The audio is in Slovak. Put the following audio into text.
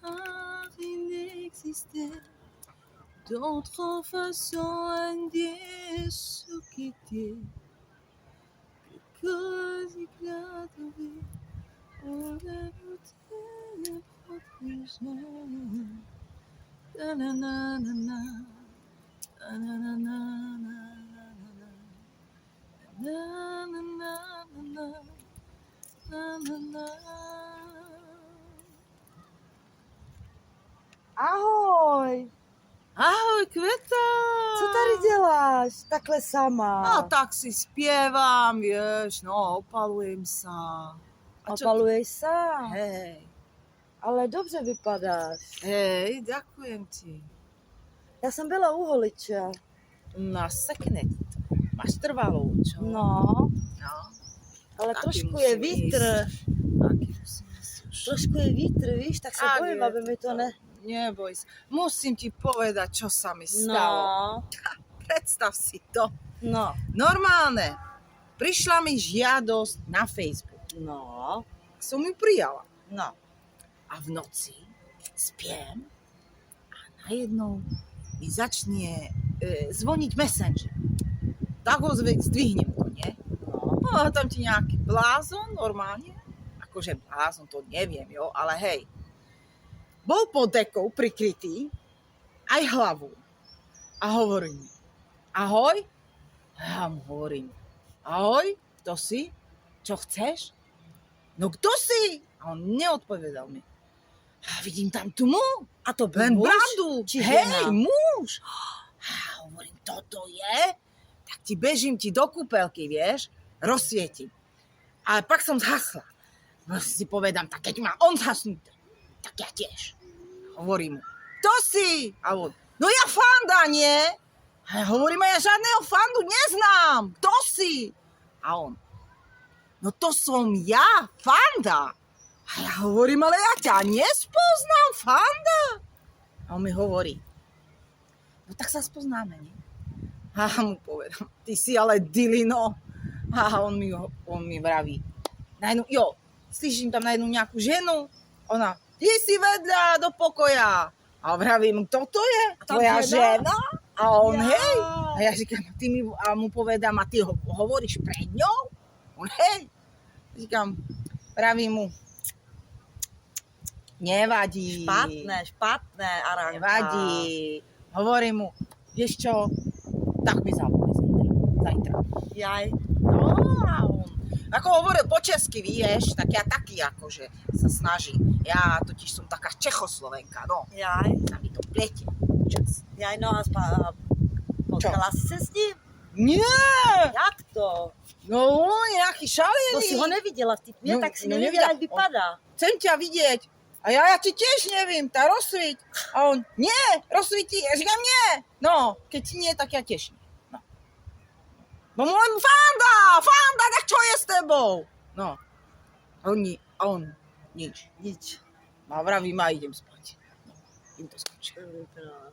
car il n'existait d'autre façon indienne se quitter que così gradué pour la beauté protéger. Na na na na na na na na na na na na na na. Ahoj, Ahoj, Kveta! co tady děláš takhle sama? No tak si spievam, vieš, no opalujem sa. A čo Opaluješ sa? Hej, Ale dobře vypadáš. hej, ďakujem ti. Já jsem byla u holiče. Nasekne ti to. Máš trvalú, čo? No, No, ale taky trošku je musím vítr. Taký musím ísť už. Trošku je vítr, víš, tak se Tak bojím, je aby mi to ne... Neboj sa. Musím ti povedať, čo sa mi stalo. No, Predstav si to. no, Normálne. Prišla mi žiadosť na Facebook. no, Som ju prijala. no. A v noci spiem a najednou mi začne zvoniť Messenger. Tak ho zdvihnem to, nie? No a tam ti nejaký blázon normálne. Akože blázon, to neviem, jo, ale hej. Bol pod dekou prikrytý aj hlavu. A hovorí mi, ahoj? Ja mu hovorím, ahoj, kto si? Čo chceš? No kto si? A on neodpovedal mi. A vidím tam tmu, A to byl len muž? brandu. Či Hej, žena? muž. A hovorím, toto je? Tak ti bežím ti do kúpelky, vieš, rozsvietím. Ale pak som zhasla. No si povedám, tak keď má on zhasnuté, tak ja tiež. Hovorím mu, kto si? A on, no ja Fanda, nie? A ja hovorím, ja žiadneho Fandu neznám. Kto si? A on, no to som ja, Fanda. A ja hovorím, ale ja ťa nespoznám, Fanda. A on mi hovorí, no tak sa spoznáme, nie? A ja mu povedám, ty si ale dilino. A on mi vraví, slyším tam na jednu nejakú ženu, ona, ty si vedľa do pokoja. A vravím, kto to je? Tvoja žena? A on, hej. A ja říkám, a mu povedám, a ty hovoríš pred ňou? On, hej. Říkám, vravím mu, nevadí. Špatné, Aranka. Nevadí. Hovorím mu, vieš čo, tak mi zavolaj zajtra. Jaj. No a on, ako hovoril po česky, vieš, tak ja taký akože sa snažím. Ja totiž som taká Čechoslovenka, no. Jaj. Sa mi to plete. Čas. Jaj, no a potkala jsi se s ním? Nie! Jak to? No, on je nejaký šalený. To si ho neviděla v té tmě, No, tak si no nevěděla, neviděla. jak vypadá. Chcem ťa vidieť. A ja ti tiež nevím, tá rozsviť. A on, nie, rozsvieti. Ja říkám, nie. No, keď ti nie, tak ja tiež nie. No. No môj Fanda, tak čo je s tebou? No. A on, nič. Nič. A vravím, a idem spať. No, im to skončilo.